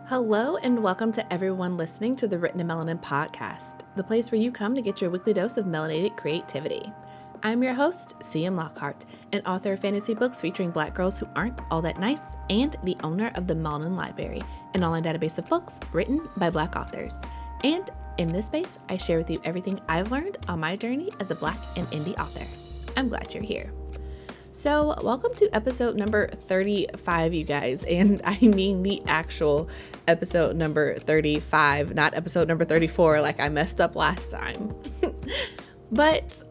Hello and welcome to everyone listening to the Written in Melanin podcast, the place where you come to get your weekly dose of melanated creativity. I'm your host, C.M. Lockhart, an author of fantasy books featuring Black girls who aren't all that nice, and the owner of the Melanin Library, an online database of books written by Black authors. And in this space, I share with you everything I've learned on my journey as a Black and indie author. I'm glad you're here. So welcome to episode number 35, you guys, and I mean the actual episode number 35, not episode number 34 like I messed up last time. But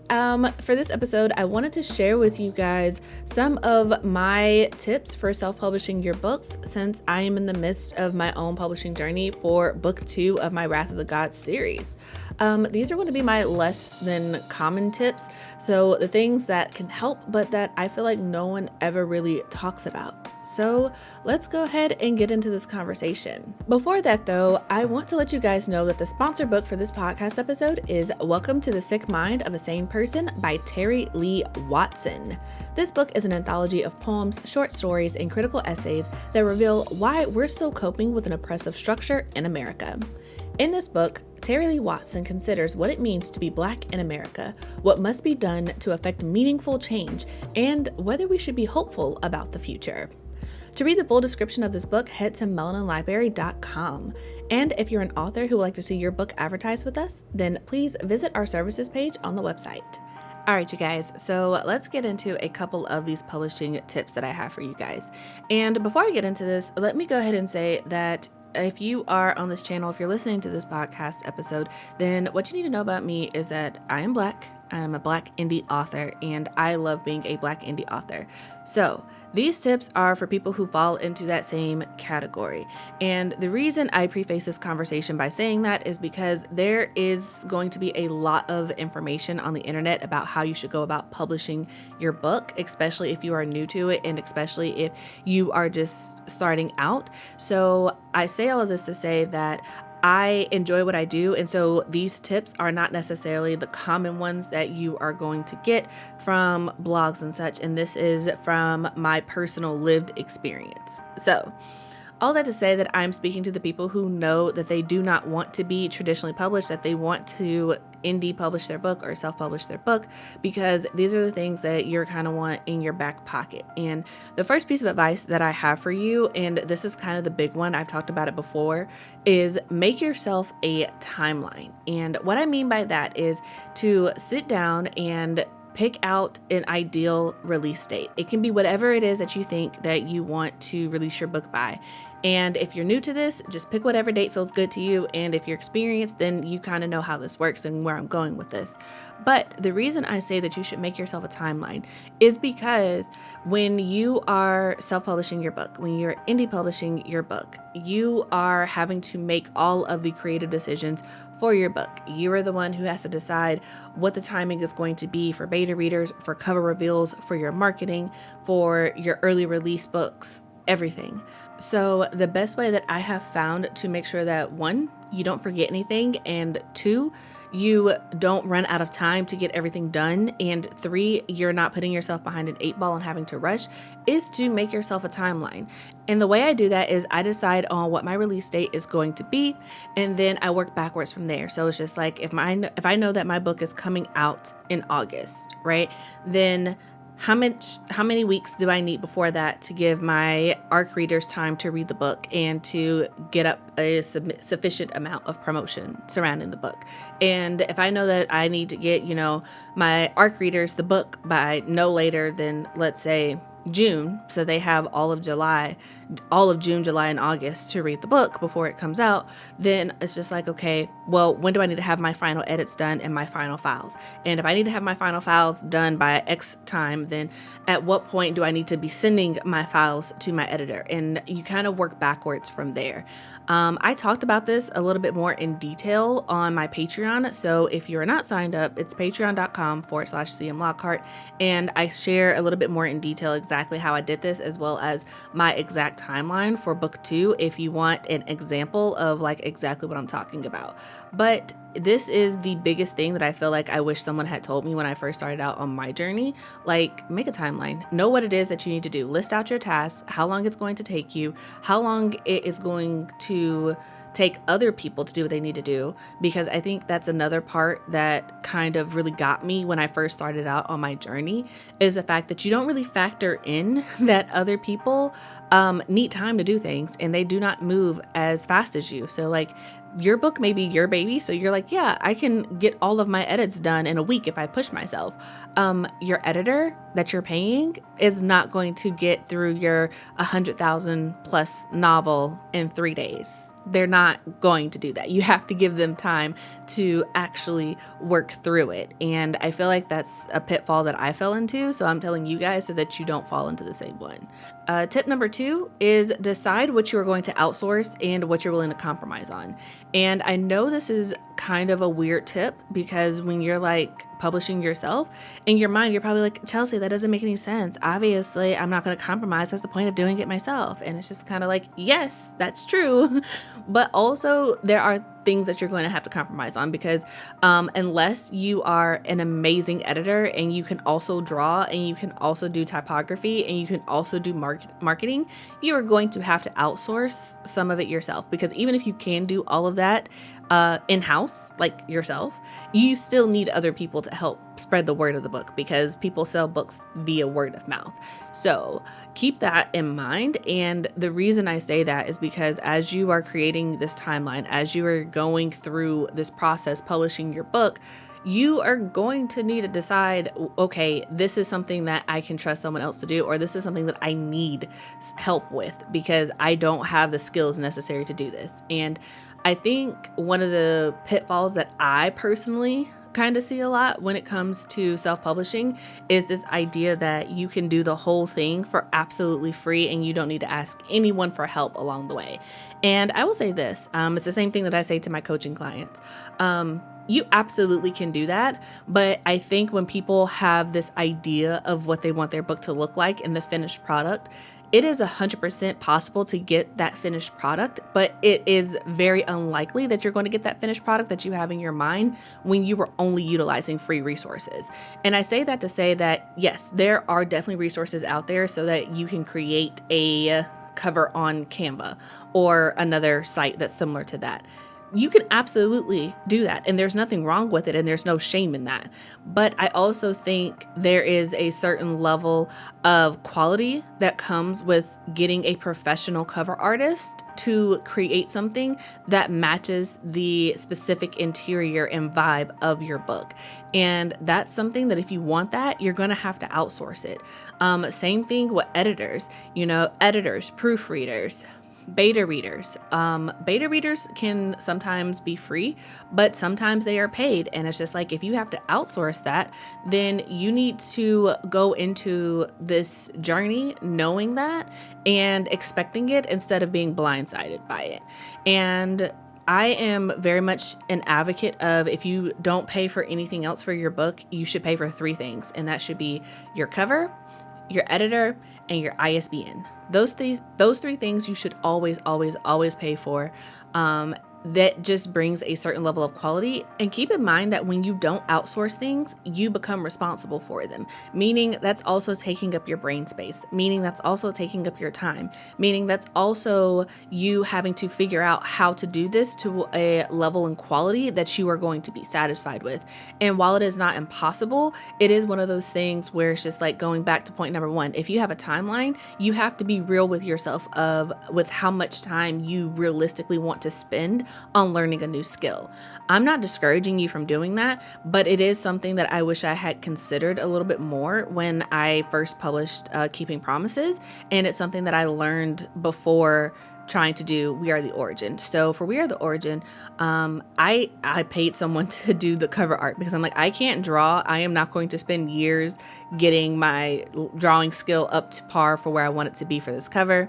for this episode, I wanted to share with you guys some of my tips for self-publishing your books, since I am in the midst of my own publishing journey for book 2 of my Wrath of the Gods series. These are going to be my less than common tips, so the things that can help, but that I feel like no one ever really talks about. So let's go ahead and get into this conversation. Before that though, I want to let you guys know that the sponsor book for this podcast episode is Welcome to the Sick Mind of a Sane Person by Terry Lee Watson. This book is an anthology of poems, short stories, and critical essays that reveal why we're still coping with an oppressive structure in America. In this book, Terry Lee Watson considers what it means to be Black in America, what must be done to effect meaningful change, and whether we should be hopeful about the future. To read the full description of this book, head to melaninlibrary.com. And if you're an author who would like to see your book advertised with us, then please visit our services page on the website. All right, you guys, so let's get into a couple of these publishing tips that I have for you guys. And before I get into this, let me go ahead and say that if you are on this channel, if you're listening to this podcast episode, then what you need to know about me is that I am Black. I'm a Black indie author, and I love being a Black indie author. So these tips are for people who fall into that same category. And the reason I preface this conversation by saying that is because there is going to be a lot of information on the internet about how you should go about publishing your book, especially if you are new to it and especially if you are just starting out. So I say all of this to say that I enjoy what I do, and so these tips are not necessarily the common ones that you are going to get from blogs and such, and this is from my personal lived experience. So all that to say that I'm speaking to the people who know that they do not want to be traditionally published, that they want to indie publish their book or self-publish their book, because these are the things that you're kind of want in your back pocket. And the first piece of advice that I have for you, and this is kind of the big one, I've talked about it before, is make yourself a timeline. And what I mean by that is to sit down and pick out an ideal release date. It can be whatever it is that you think that you want to release your book by. And if you're new to this, just pick whatever date feels good to you. And if you're experienced, then you kind of know how this works and where I'm going with this. But the reason I say that you should make yourself a timeline is because when you are self-publishing your book, when you're indie publishing your book, you are having to make all of the creative decisions for your book. You are the one who has to decide what the timing is going to be for beta readers, for cover reveals, for your marketing, for your early release books, everything. So the best way that I have found to make sure that 1, you don't forget anything, and 2, you don't run out of time to get everything done, and 3, you're not putting yourself behind an 8 ball and having to rush, is to make yourself a timeline. And the way I do that is I decide on what my release date is going to be, and then I work backwards from there. So it's just like if I know that my book is coming out in August, right? Then how many weeks do I need before that to give my ARC readers time to read the book and to get up a sufficient amount of promotion surrounding the book? And if I know that I need to get, my ARC readers the book by no later than, let's say, June, so they have all of June, July, and August to read the book before it comes out, then it's just like, okay, well, when do I need to have my final edits done and my final files? And if I need to have my final files done by X time, then at what point do I need to be sending my files to my editor? And you kind of work backwards from there. I talked about this a little bit more in detail on my Patreon. So if you're not signed up, it's patreon.com/CM Lockhart. And I share a little bit more in detail exactly how I did this, as well as my exact timeline for book 2, if you want an example of like exactly what I'm talking about. But this is the biggest thing that I feel like I wish someone had told me when I first started out on my journey. Like, make a timeline, know what it is that you need to do, list out your tasks, how long it's going to take you, how long it is going to take other people to do what they need to do, because I think that's another part that kind of really got me when I first started out on my journey, is the fact that you don't really factor in that other people need time to do things and they do not move as fast as you. So like, your book may be your baby, so you're like, yeah, I can get all of my edits done in a week if I push myself. Your editor that you're paying is not going to get through your 100,000 plus novel in 3 days. They're not going to do that. You have to give them time to actually work through it. And I feel like that's a pitfall that I fell into. So I'm telling you guys so that you don't fall into the same one. Tip number 2 is decide what you are going to outsource and what you're willing to compromise on. And I know this is kind of a weird tip, because when you're like publishing yourself, in your mind, you're probably like, Chelsea, that doesn't make any sense. Obviously, I'm not going to compromise. That's the point of doing it myself. And it's just kind of like, yes, that's true. But also there are things that you're going to have to compromise on, because unless you are an amazing editor and you can also draw and you can also do typography and you can also do marketing, you are going to have to outsource some of it yourself, because even if you can do all of that in-house, like yourself, you still need other people to help spread the word of the book, because people sell books via word of mouth. So keep that in mind. And the reason I say that is because as you are creating this timeline, as you are going through this process, publishing your book, you are going to need to decide, okay, this is something that I can trust someone else to do, or this is something that I need help with because I don't have the skills necessary to do this. And I think one of the pitfalls that I personally kind of see a lot when it comes to self-publishing is this idea that you can do the whole thing for absolutely free and you don't need to ask anyone for help along the way. And I will say this, it's the same thing that I say to my coaching clients. You absolutely can do that, but I think when people have this idea of what they want their book to look like in the finished product, it is 100% possible to get that finished product, but it is very unlikely that you're going to get that finished product that you have in your mind when you were only utilizing free resources. And I say that to say that, yes, there are definitely resources out there so that you can create a cover on Canva or another site that's similar to that. You can absolutely do that, and there's nothing wrong with it, and there's no shame in that. But I also think there is a certain level of quality that comes with getting a professional cover artist to create something that matches the specific interior and vibe of your book. And that's something that if you want that, you're going to have to outsource it. Same thing with editors, editors, proofreaders, beta readers. Beta readers can sometimes be free, but sometimes they are paid. And it's just like, if you have to outsource that, then you need to go into this journey knowing that and expecting it instead of being blindsided by it. And I am very much an advocate of, if you don't pay for anything else for your book, you should pay for 3 things. And that should be your cover, your editor, and your ISBN. Those 3 things you should always pay for. That just brings a certain level of quality. And keep in mind that when you don't outsource things, you become responsible for them, meaning that's also taking up your brain space, meaning that's also taking up your time, meaning that's also you having to figure out how to do this to a level and quality that you are going to be satisfied with. And while it is not impossible, it is one of those things where it's just like, going back to point number 1, if you have a timeline, you have to be real with yourself with how much time you realistically want to spend on learning a new skill. I'm not discouraging you from doing that, but it is something that I wish I had considered a little bit more when I first published Keeping Promises. And it's something that I learned before trying to do We Are the Origin. So for We Are the Origin, I paid someone to do the cover art because I'm like, I can't draw. I am not going to spend years getting my drawing skill up to par for where I want it to be for this cover.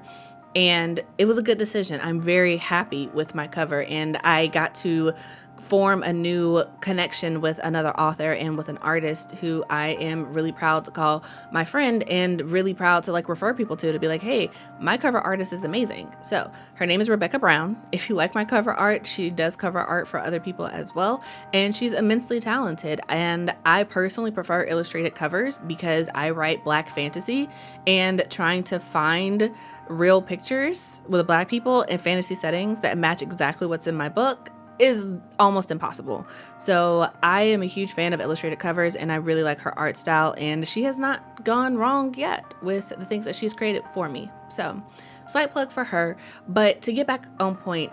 And it was a good decision. I'm very happy with my cover, and I got to form a new connection with another author and with an artist who I am really proud to call my friend and really proud to like refer people to be like, hey, my cover artist is amazing. So her name is Rebecca Brown. If you like my cover art, she does cover art for other people as well. And she's immensely talented. And I personally prefer illustrated covers because I write Black fantasy, and trying to find real pictures with Black people in fantasy settings that match exactly what's in my book is almost impossible. So I am a huge fan of illustrated covers, and I really like her art style, and she has not gone wrong yet with the things that she's created for me. So slight plug for her. But to get back on point,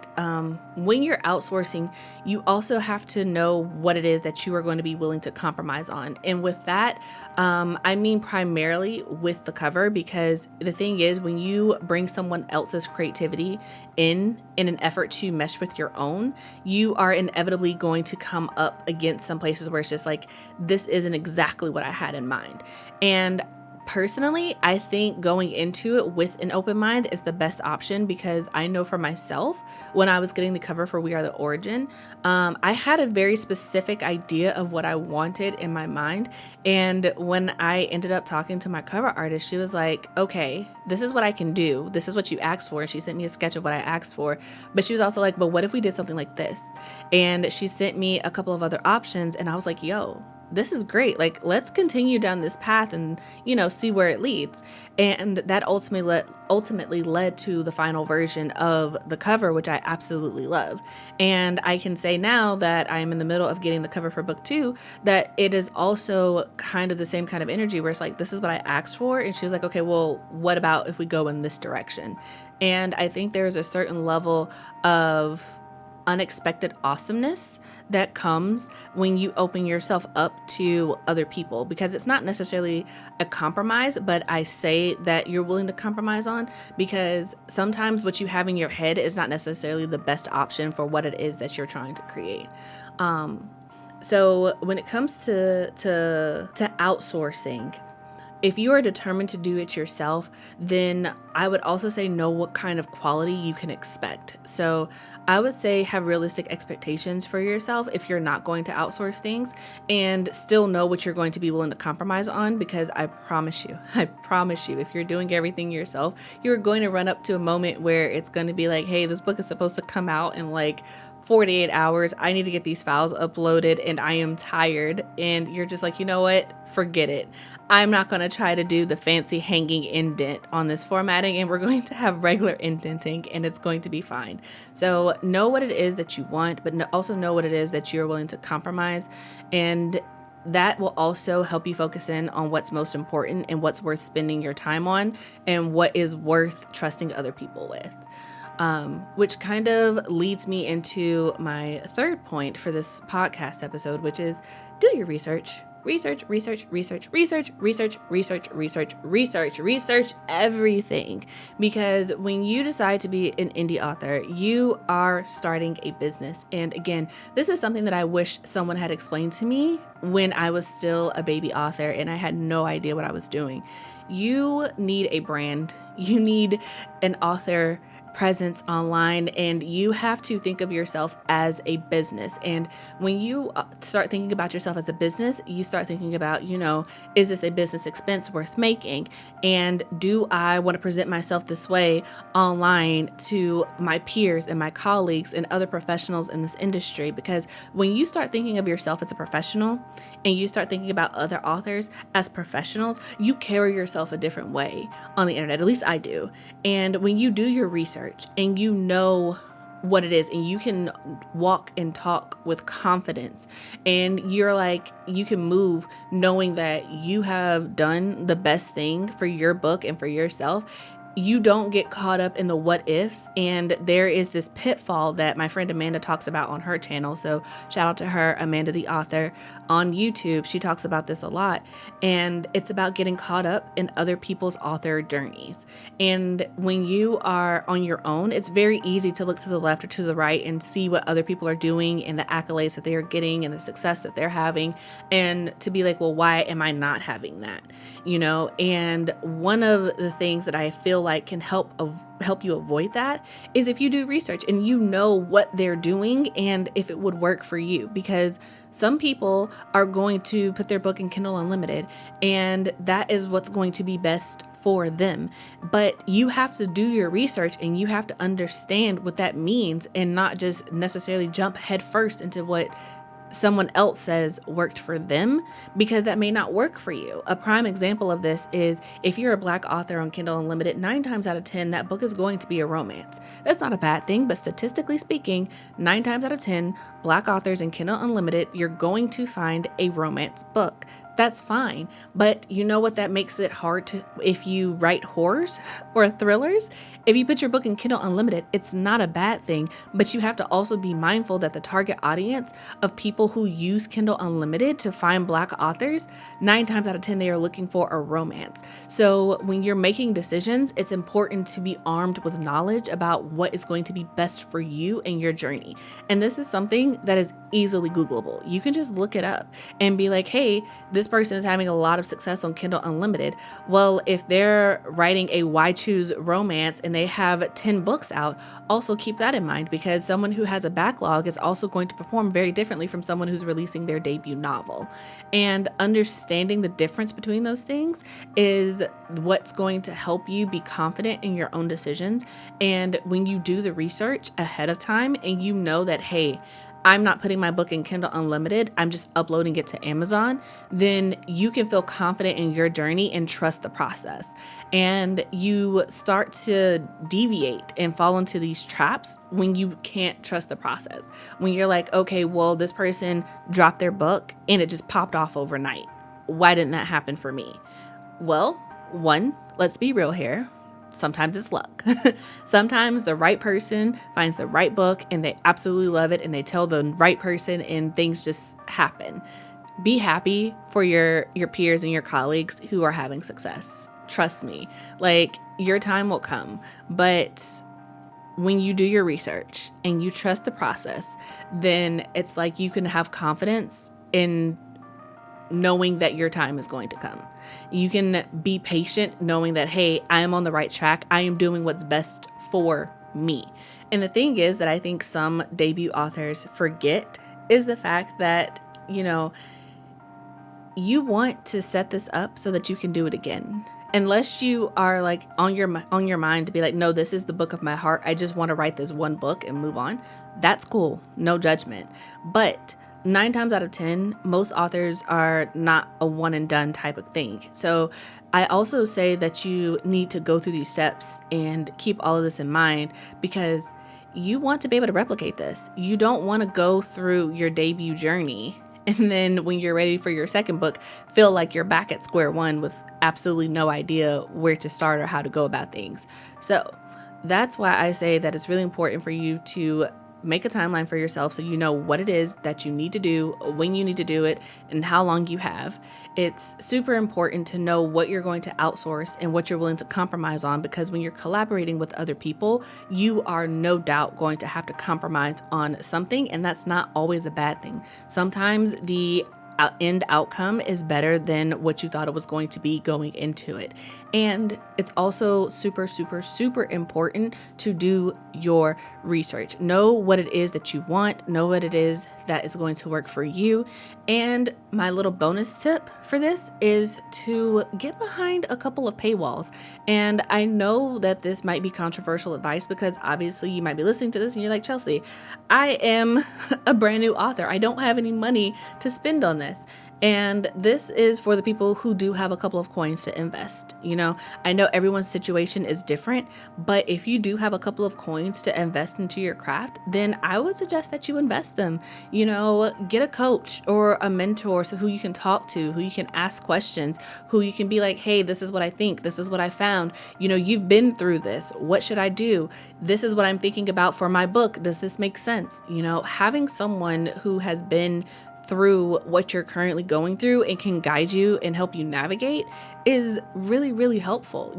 when you're outsourcing, you also have to know what it is that you are going to be willing to compromise on. And with that, I mean primarily with the cover, because the thing is, when you bring someone else's creativity in an effort to mesh with your own, you are inevitably going to come up against some places where it's just like, this isn't exactly what I had in mind. And personally, I think going into it with an open mind is the best option, because I know for myself, when I was getting the cover for We Are the Origin, I had a very specific idea of what I wanted in my mind. And when I ended up talking to my cover artist, she was like, okay, this is what I can do. This is what you asked for. And she sent me a sketch of what I asked for. But she was also like, but what if we did something like this? And she sent me a couple of other options. And I was like, yo, this is great. Like, let's continue down this path and, see where it leads. And that ultimately led to the final version of the cover, which I absolutely love. And I can say now that I'm in the middle of getting the cover for book 2, that it is also kind of the same kind of energy where it's like, this is what I asked for. And she was like, okay, well, what about if we go in this direction? And I think there's a certain level of unexpected awesomeness that comes when you open yourself up to other people, because it's not necessarily a compromise, but I say that you're willing to compromise on, because sometimes what you have in your head is not necessarily the best option for what it is that you're trying to create. So when it comes to outsourcing, if you are determined to do it yourself, then I would also say know what kind of quality you can expect. So I would say have realistic expectations for yourself if you're not going to outsource things, and still know what you're going to be willing to compromise on, because I promise you, if you're doing everything yourself, you're going to run up to a moment where it's going to be like, hey, this book is supposed to come out in like 48 hours. I need to get these files uploaded and I am tired. And you're just like, you know what? Forget it. I'm not going to try to do the fancy hanging indent on this formatting, and we're going to have regular indenting, and it's going to be fine. So know what it is that you want, but also know what it is that you're willing to compromise. And that will also help you focus in on what's most important and what's worth spending your time on, and what is worth trusting other people with. Which kind of leads me into my third point for this podcast episode, which is do your research. Research everything. Because when you decide to be an indie author, you are starting a business. And again, this is something that I wish someone had explained to me when I was still a baby author and I had no idea what I was doing. You need a brand. You need an author presence online, and you have to think of yourself as a business. And when you start thinking about yourself as a business, you start thinking about, is this a business expense worth making? And do I want to present myself this way online to my peers and my colleagues and other professionals in this industry? Because when you start thinking of yourself as a professional and you start thinking about other authors as professionals, you carry yourself a different way on the internet. At least I do. And when you do your research and you know what it is, and you can walk and talk with confidence, and you're like, you can move knowing that you have done the best thing for your book and for yourself, you don't get caught up in the what ifs. And there is this pitfall that my friend Amanda talks about on her channel. So shout out to her, Amanda the author on YouTube. She talks about this a lot. And it's about getting caught up in other people's author journeys. And when you are on your own, it's very easy to look to the left or to the right and see what other people are doing and the accolades that they are getting and the success that they're having. And to be like, well, why am I not having that? And one of the things that I feel like can help you avoid that is if you do research and you know what they're doing and if it would work for you. Because some people are going to put their book in Kindle Unlimited and that is what's going to be best for them. But you have to do your research and you have to understand what that means and not just necessarily jump headfirst into what someone else says worked for them, because that may not work for you. A prime example of this is if you're a Black author on Kindle Unlimited, 9 times out of 10, that book is going to be a romance. That's not a bad thing, but statistically speaking, 9 times out of 10, Black authors in Kindle Unlimited, you're going to find a romance book. That's fine. But you know what that makes it hard to, if you write horrors or thrillers, if you put your book in Kindle Unlimited, it's not a bad thing, but you have to also be mindful that the target audience of people who use Kindle Unlimited to find Black authors, 9 times out of 10, they are looking for a romance. So when you're making decisions, it's important to be armed with knowledge about what is going to be best for you and your journey. And this is something that is easily Googleable. You can just look it up and be like, hey, this person is having a lot of success on Kindle Unlimited. Well, if they're writing a Why Choose romance and they have 10 books out, also keep that in mind, because someone who has a backlog is also going to perform very differently from someone who's releasing their debut novel. And understanding the difference between those things is what's going to help you be confident in your own decisions. And when you do the research ahead of time and you know that, hey, I'm not putting my book in Kindle Unlimited, I'm just uploading it to Amazon, then you can feel confident in your journey and trust the process. And you start to deviate and fall into these traps when you can't trust the process. When you're like, okay, well, this person dropped their book and it just popped off overnight. Why didn't that happen for me? Well, one, let's be real here. Sometimes it's luck. Sometimes the right person finds the right book and they absolutely love it and they tell the right person and things just happen. Be happy for your peers and your colleagues who are having success. Trust me, like your time will come. But when you do your research and you trust the process, then it's like you can have confidence in knowing that your time is going to come. You can be patient knowing that, hey, I am on the right track. I am doing what's best for me. And the thing is that I think some debut authors forget is the fact that, you want to set this up so that you can do it again. Unless you are like on your mind to be like, no, this is the book of my heart. I just want to write this one book and move on. That's cool. No judgment. But 9 times out of 10, most authors are not a one and done type of thing. So I also say that you need to go through these steps and keep all of this in mind, because you want to be able to replicate this. You don't want to go through your debut journey and then when you're ready for your second book, feel like you're back at square one with absolutely no idea where to start or how to go about things. So that's why I say that it's really important for you to make a timeline for yourself so you know what it is that you need to do, when you need to do it, and how long you have. It's super important to know what you're going to outsource and what you're willing to compromise on, because when you're collaborating with other people, you are no doubt going to have to compromise on something, and that's not always a bad thing. Sometimes the end outcome is better than what you thought it was going to be going into it. And it's also super, super, super important to do your research. Know what it is that you want, know what it is that is going to work for you. And my little bonus tip for this is to get behind a couple of paywalls. And I know that this might be controversial advice, because obviously you might be listening to this and you're like, Chelsea, I am a brand new author. I don't have any money to spend on this. And this is for the people who do have a couple of coins to invest. I know everyone's situation is different, but if you do have a couple of coins to invest into your craft, then I would suggest that you invest them. Get a coach or a mentor, so who you can talk to, who you can ask questions, who you can be like, hey, this is what I think. This is what I found. You've been through this. What should I do? This is what I'm thinking about for my book. Does this make sense? Having someone who has been through what you're currently going through and can guide you and help you navigate is really, really helpful.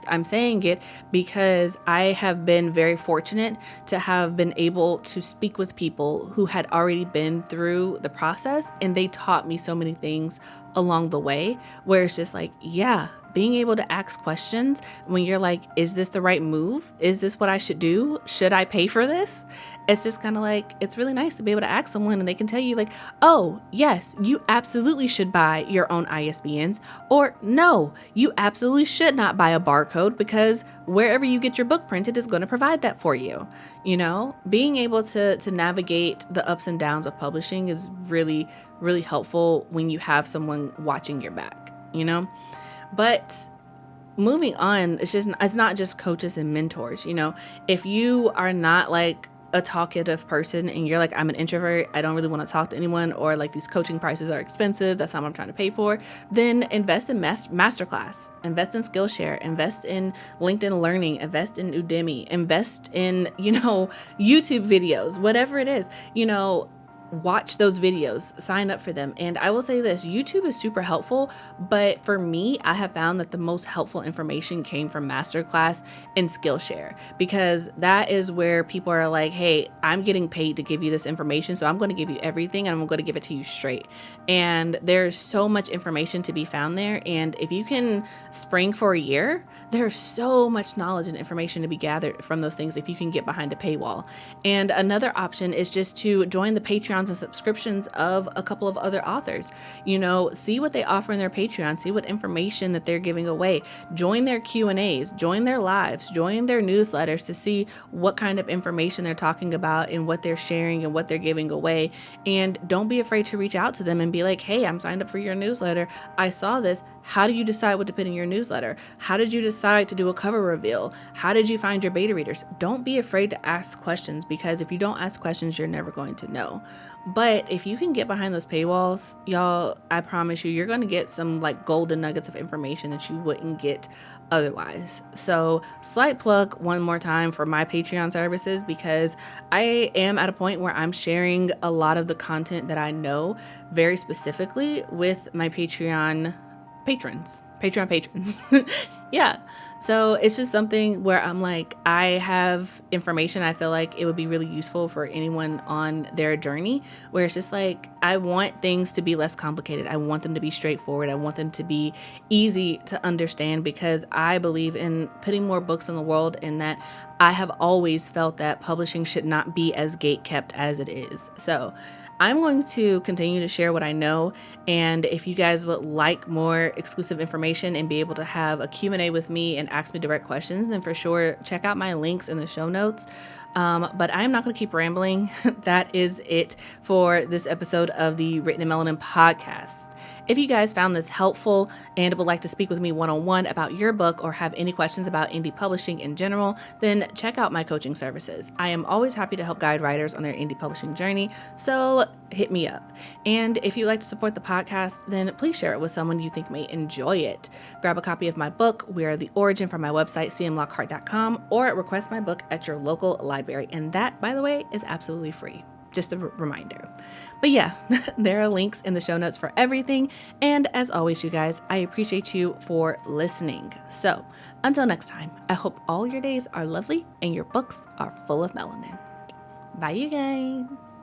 I'm saying it because I have been very fortunate to have been able to speak with people who had already been through the process, and they taught me so many things along the way, where it's just like, yeah, being able to ask questions when you're like, is this the right move? Is this what I should do? Should I pay for this? It's just kind of like, it's really nice to be able to ask someone and they can tell you like, oh, yes, you absolutely should buy your own ISBNs, or no, you absolutely should not buy a barcode because wherever you get your book printed is going to provide that for you. Being able to navigate the ups and downs of publishing is really, really helpful when you have someone watching your back, But moving on, it's not just coaches and mentors. If you are not like a talkative person and you're like, I'm an introvert, I don't really want to talk to anyone, or like these coaching prices are expensive, that's not what I'm trying to pay for, then invest in masterclass, invest in Skillshare, invest in LinkedIn Learning, invest in Udemy, invest in, YouTube videos, whatever it is, watch those videos, sign up for them. And I will say this, YouTube is super helpful, but for me, I have found that the most helpful information came from Masterclass and Skillshare, because that is where people are like, hey, I'm getting paid to give you this information, so I'm going to give you everything and I'm going to give it to you straight. And there's so much information to be found there. And if you can spring for a year, there's so much knowledge and information to be gathered from those things if you can get behind a paywall. And another option is just to join the Patreons and subscriptions of a couple of other authors. See what they offer in their Patreon, see what information that they're giving away, join their Q&As, join their lives, join their newsletters to see what kind of information they're talking about and what they're sharing and what they're giving away. And don't be afraid to reach out to them and be like, hey, I'm signed up for your newsletter. I saw this. How do you decide what to put in your newsletter? How did you decide to do a cover reveal? How did you find your beta readers? Don't be afraid to ask questions, because if you don't ask questions, you're never going to know. But if you can get behind those paywalls, y'all, I promise you're going to get some like golden nuggets of information that you wouldn't get otherwise. So slight plug one more time for my Patreon services, because I am at a point where I'm sharing a lot of the content that I know very specifically with my Patreon patrons. Yeah. So it's just something where I'm like, I have information I feel like it would be really useful for anyone on their journey, where it's just like, I want things to be less complicated. I want them to be straightforward. I want them to be easy to understand, because I believe in putting more books in the world, and that I have always felt that publishing should not be as gatekept as it is. So I'm going to continue to share what I know, and if you guys would like more exclusive information and be able to have a Q&A with me and ask me direct questions, then for sure check out my links in the show notes. But I'm not going to keep rambling. That is it for this episode of the Written in Melanin podcast. If you guys found this helpful and would like to speak with me one-on-one about your book, or have any questions about indie publishing in general, then check out my coaching services. I am always happy to help guide writers on their indie publishing journey, so hit me up. And if you'd like to support the podcast, then please share it with someone you think may enjoy it. Grab a copy of my book, We Are the Origin, from my website, cmlockhart.com, or request my book at your local library. And that, by the way, is absolutely free. Just a reminder. But yeah, there are links in the show notes for everything. And as always, you guys, I appreciate you for listening. So until next time, I hope all your days are lovely and your books are full of melanin. Bye, you guys.